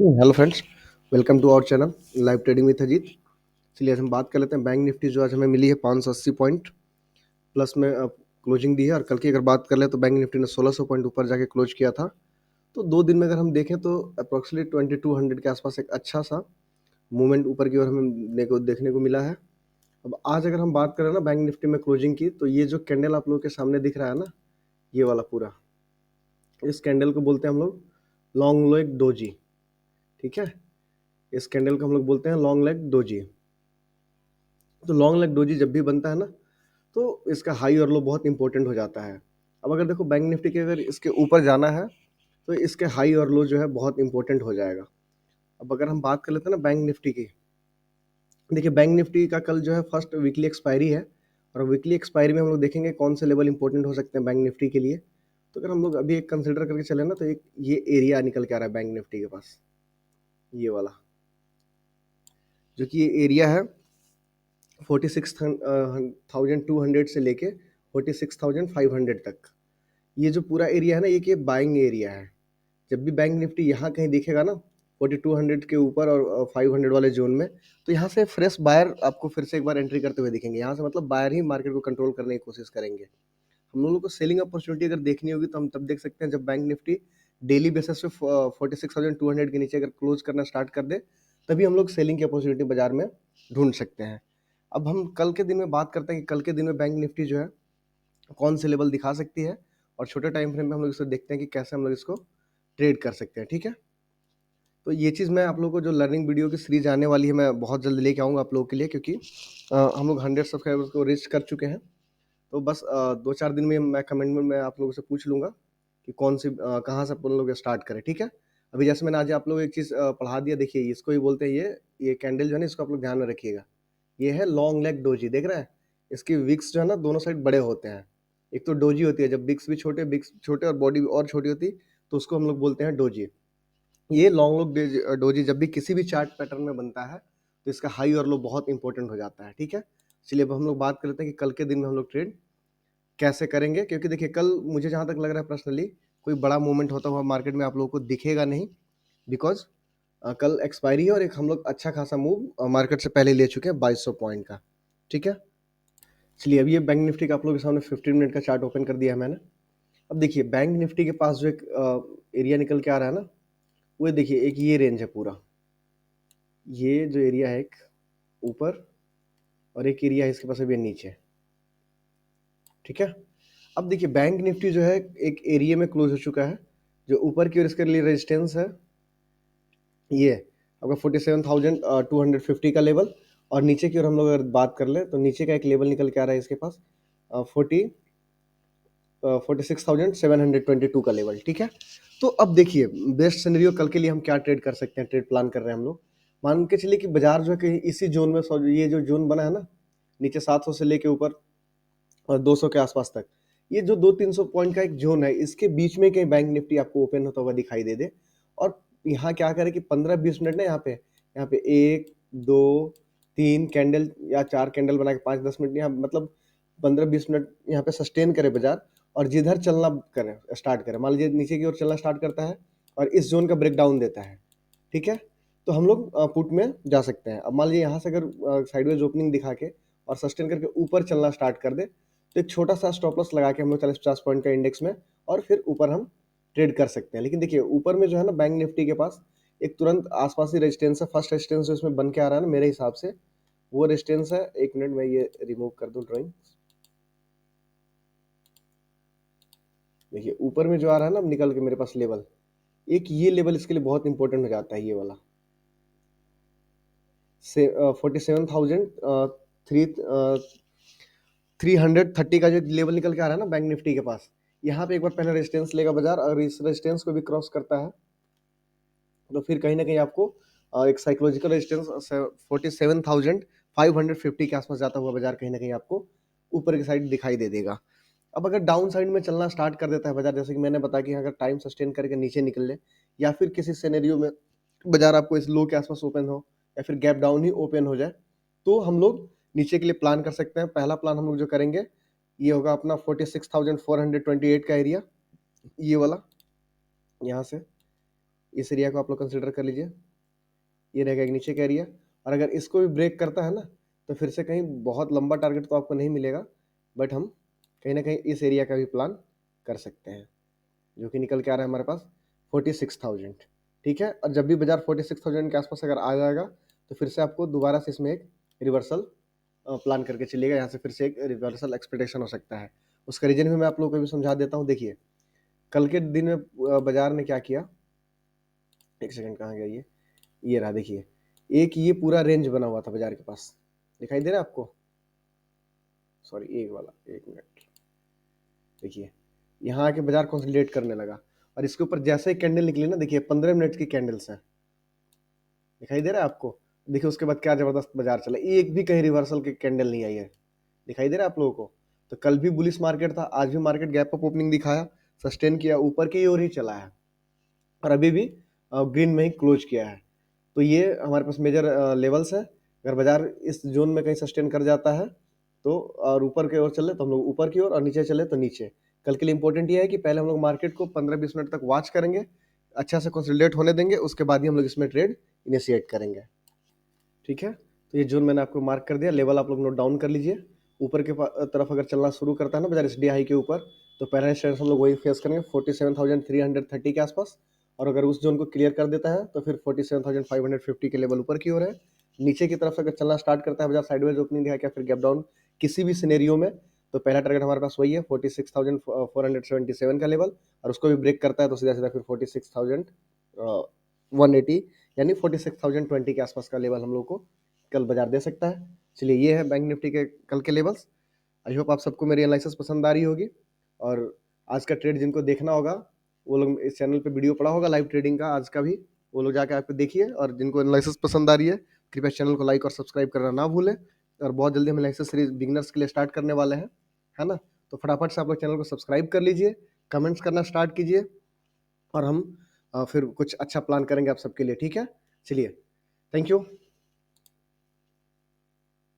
Hello friends, welcome to our channel live trading with Ajit. चलिए आज हम बात कर लेते हैं बैंक निफ्टी जो आज हमें मिली है 580 पॉइंट प्लस में क्लोजिंग दी है। और कल की अगर बात कर ले तो बैंक निफ्टी ने 1600 पॉइंट ऊपर जाके क्लोज किया था। तो 2 दिन में अगर हम देखें तो अप्रोक्सीमेटली 2200 के आसपास एक अच्छा सा मूवमेंट ऊपर की ओर हमें देखने को मिला है। अब आज अगर हम बात करें ना बैंक निफ्टी में क्लोजिंग की, तो ये जो कैंडल आप लोगों के सामने दिख रहा है ना, ये वाला पूरा, इस कैंडल को बोलते हैं हम लोग लॉन्ग लेग डोजी। ठीक है, इस कैंडल को हम लोग बोलते हैं लॉन्ग लेग डोजी। तो लॉन्ग लेग डोजी जब भी बनता है ना, तो इसका हाई और लो बहुत इंपॉर्टेंट हो जाता है। अब अगर देखो बैंक निफ्टी के अगर इसके ऊपर जाना है तो इसके हाई और लो जो है बहुत इंपॉर्टेंट हो जाएगा। अब अगर हम बात कर लेते हैं ना बैंक निफ्टी की, देखिए बैंक निफ्टी का कल जो है फर्स्ट वीकली एक्सपायरी है। और वीकली एक्सपायरी में हम लोग देखेंगे कौन से लेवल इंपॉर्टेंट हो सकते हैं बैंक निफ्टी के लिए। तो अगर हम लोग अभी एक कंसिडर करके चले ना, तो एक ये एरिया निकल के आ रहा है बैंक निफ्टी के पास, ये वाला, जो कि ये एरिया है 46,200 से लेके 46,500 तक। ये जो पूरा एरिया है ना, ये बाइंग एरिया है। जब भी बैंक निफ्टी यहाँ कहीं दिखेगा ना 4200 के ऊपर और 500 वाले जोन में, तो यहाँ से फ्रेश बायर आपको फिर से एक बार एंट्री करते हुए दिखेंगे। यहाँ से मतलब बायर ही मार्केट को कंट्रोल करने की कोशिश करेंगे। हम लोगों को सेलिंग अपॉर्चुनिटी अगर देखनी होगी तो हम तब देख सकते हैं जब बैंक निफ्टी डेली बेसिस पे 46,200 के नीचे अगर क्लोज करना स्टार्ट कर दे, तभी हम लोग सेलिंग की अपॉर्चुनिटी बाजार में ढूंढ सकते हैं। अब हम कल के दिन में बात करते हैं कि कल के दिन में बैंक निफ्टी जो है कौन से लेवल दिखा सकती है, और छोटे टाइम फ्रेम में हम लोग इसको देखते हैं कि कैसे हम लोग इसको ट्रेड कर सकते हैं। ठीक है, तो ये चीज़ मैं आप लोगों को जो लर्निंग वीडियो की सीरीज आने वाली है, मैं बहुत जल्द लेके आऊँगा आप लोगों के लिए, क्योंकि हम लोग 100 सब्सक्राइबर्स को रीच कर चुके हैं। तो बस 2-4 दिन में मैं कमेंट में मैं आप लोगों से पूछ लूँगा कि कौन सी कहाँ से अपन लोग स्टार्ट करें। ठीक है, अभी जैसे मैंने आज आप लोग एक चीज़ पढ़ा दिया, देखिए इसको ही बोलते हैं, ये कैंडल जो है ना, इसको आप लोग ध्यान में रखिएगा। ये है लॉन्ग लेग डोजी, देख रहे हैं? इसकी विक्स जो है ना दोनों साइड बड़े होते हैं। एक तो डोजी होती है, जब विक्स भी छोटे, विक्स छोटे और बॉडी और छोटी होती, तो उसको हम लोग बोलते हैं डोजी। ये लॉन्ग लुक डोजी जब भी किसी भी चार्ट पैटर्न में बनता है, तो इसका हाई और लो बहुत इंपॉर्टेंट हो जाता है। ठीक है, चलिए अब हम लोग बात कर लेते हैं कि कल के दिन में हम लोग ट्रेड कैसे करेंगे। क्योंकि देखिए कल मुझे जहाँ तक लग रहा है पर्सनली, कोई बड़ा मूवमेंट होता हुआ मार्केट में आप लोगों को दिखेगा नहीं, बिकॉज कल एक्सपायरी है और एक हम लोग अच्छा खासा मूव मार्केट से पहले ले चुके हैं 2200 पॉइंट का। ठीक है, चलिए अब ये बैंक निफ्टी का आप लोगों के सामने 15 मिनट का चार्ट ओपन कर दिया है मैंने। अब देखिए बैंक निफ्टी के पास जो एक एरिया निकल के आ रहा है ना, वो देखिए एक ये रेंज है पूरा, ये जो एरिया है एक ऊपर, और एक एरिया है इसके पास अभी नीचे। ठीक है, अब देखिए बैंक निफ्टी जो है एक एरिया में क्लोज हो चुका है। जो ऊपर की ओर इसके लिए रेजिस्टेंस है, ये आपका 47,250 का लेवल। और नीचे की ओर हम लोग अगर बात कर ले, तो नीचे का एक लेवल निकल के आ रहा है इसके पास 46,722 का लेवल। ठीक है, तो अब देखिए बेस्ट सिनेरियो कल के लिए हम क्या ट्रेड कर सकते हैं, ट्रेड प्लान कर रहे हैं हम लोग। मान के चलिए कि बाजार जो है कि इसी जोन में, ये जो जोन बना है ना नीचे 700 से लेके ऊपर और 200 के आसपास तक, ये जो 200-300 पॉइंट का एक जोन है, इसके बीच में कहीं बैंक निफ्टी आपको ओपन होता हुआ दिखाई दे दे। और यहाँ क्या करें कि 15-20 मिनट ना यहाँ पे 1-2-3 कैंडल या 4 कैंडल बना के 5-10 मिनट यहाँ मतलब 15-20 मिनट यहाँ पे सस्टेन करे बाजार, और जिधर चलना करें स्टार्ट करें। मान लीजिए नीचे की ओर चलना स्टार्ट करता है और इस जोन का ब्रेक डाउन देता है, ठीक है, तो हम लोग पुट में जा सकते हैं। अब मान लीजिए यहाँ से अगर साइडवेज ओपनिंग दिखा के और सस्टेन करके ऊपर चलना स्टार्ट कर दे, तो एक छोटा सा स्टॉप लॉस लगा के हम लोग 40-50 पॉइंट का इंडेक्स में, और फिर ऊपर हम ट्रेड कर सकते हैं। लेकिन देखिए ऊपर में जो है ना बैंक निफ्टी के पास एक तुरंत आसपास ही रेजिस्टेंस है। फर्स्ट रेजिस्टेंस जो इसमें बन के आ रहा है ना मेरे हिसाब से, वो रेजिस्टेंस है, एक मिनट में ये रिमूव कर दूं ड्राइंग। देखिए ऊपर में जो आ रहा है ना निकल के मेरे पास लेवल, एक ये लेवल इसके लिए बहुत इंपॉर्टेंट हो जाता है, ये वाला 47,330 का जो लेवल निकल के आ रहा है ना बैंक निफ्टी के पास, यहाँ पे एक बार पहले रेजिस्टेंस लेगा बाजार, अगर इस रेजिस्टेंस को भी क्रॉस करता है तो फिर कहीं ना कहीं आपको एक साइकोलॉजिकल रेजिस्टेंस 47,550 के आसपास जाता हुआ बाजार कहीं ना कहीं आपको ऊपर की साइड दिखाई दे देगा। अब अगर डाउन साइड में चलना स्टार्ट कर देता है बाजार, जैसे कि मैंने बताया कि अगर टाइम सस्टेन करके नीचे निकल ले, या फिर किसी सिनेरियो में बाजार आपको इस लो के आसपास ओपन हो, या फिर गैप डाउन ही ओपन हो जाए, तो हम लोग नीचे के लिए प्लान कर सकते हैं। पहला प्लान हम लोग जो करेंगे, ये होगा अपना 46,428 का एरिया, ये वाला यहाँ से इस एरिया को आप लोग कंसिडर कर लीजिए, ये रहेगा एक नीचे का एरिया। और अगर इसको भी ब्रेक करता है ना, तो फिर से कहीं बहुत लंबा टारगेट तो आपको नहीं मिलेगा, बट हम कहीं ना कहीं इस एरिया का भी प्लान कर सकते हैं, जो कि निकल के आ रहा है हमारे पास 46,000। ठीक है, और जब भी बाजार 46,000 के आसपास अगर आ जाएगा, तो फिर से आपको दोबारा से इसमें एक रिवर्सल प्लान करके चलिएगा, यहाँ से फिर से एक रिवर्सल एक्सपेक्टेशन हो सकता है। उसका रीजन भी मैं आप लोगों को भी समझा देता हूँ। देखिए कल के दिन में बाजार ने क्या किया, एक सेकंड कहाँ गया ये रहा, देखिए एक ये पूरा रेंज बना हुआ था बाजार के पास, दिखाई दे रहा है आपको, सॉरी एक वाला, एक मिनट, देखिए यहाँ आके बाजार कंसोलिडेट करने लगा, और इसके ऊपर जैसे ही कैंडल निकली ना, देखिए 15 मिनट की कैंडल्स है, दिखाई दे रहा है आपको। देखिए उसके बाद क्या जबरदस्त बाजार चला, एक भी कहीं रिवर्सल की कैंडल नहीं आई है, दिखाई दे रहा है आप लोगों को। तो कल भी बुलिश मार्केट था, आज भी मार्केट गैप अप ओपनिंग दिखाया, सस्टेन किया, ऊपर की ओर ही चला है, और अभी भी ग्रीन में ही क्लोज किया है। तो ये हमारे पास मेजर लेवल्स है। अगर बाजार इस जोन में कहीं सस्टेन कर जाता है तो, और ऊपर की ओर चले तो हम लोग ऊपर की ओर, और नीचे चले तो नीचे। कल के लिए इंपॉर्टेंट ये है कि पहले हम लोग मार्केट को 15-20 मिनट तक वॉच करेंगे, अच्छा से कंसोलिडेट होने देंगे, उसके बाद ही हम लोग इसमें ट्रेड इनिशिएट करेंगे। ठीक है, तो ये जोन मैंने आपको मार्क कर दिया, लेवल आप लोग नोट डाउन कर लीजिए। ऊपर के तरफ अगर चलना शुरू करता है ना बाजार एसडी हाई के ऊपर, तो पहला रेजिस्टेंस हम लोग वही फेस करेंगे 47,330 के आसपास, और अगर उस जोन को क्लियर कर देता है तो फिर 47,550 के लेवल ऊपर की ओर है। नीचे की तरफ अगर चलना स्टार्ट करता है बाजार, साइडवेज ओपनिंग दिखा क्या फिर गैप डाउन किसी भी सिनेरियो में, तो पहला टारगेट हमारे पास वही है 46,477 का लेवल, और उसको भी ब्रेक करता है तो सीधा सीधा फिर 46,180 यानी 46,020 के आसपास का लेवल हम लोग को कल बाजार दे सकता है। चलिए ये है बैंक निफ्टी के कल के लेवल्स। आई होप आप सबको मेरी एनालिसिस पसंद आ रही होगी, और आज का ट्रेड जिनको देखना होगा वो लोग इस चैनल पे वीडियो पड़ा होगा लाइव ट्रेडिंग का आज का भी, वो लोग जाके आपको देखिए, और जिनको एनालिसिस पसंद आ रही है कृपया चैनल को लाइक और सब्सक्राइब करना ना भूलें। और बहुत जल्दी हम एनालिसिस सीरीज बिगिनर्स के लिए स्टार्ट करने वाले हैं, है ना। तो फटाफट से आप लोग चैनल को सब्सक्राइब कर लीजिए, कमेंट्स करना स्टार्ट कीजिए, और हम फिर कुछ अच्छा प्लान करेंगे आप सबके लिए। ठीक है, चलिए, थैंक यू।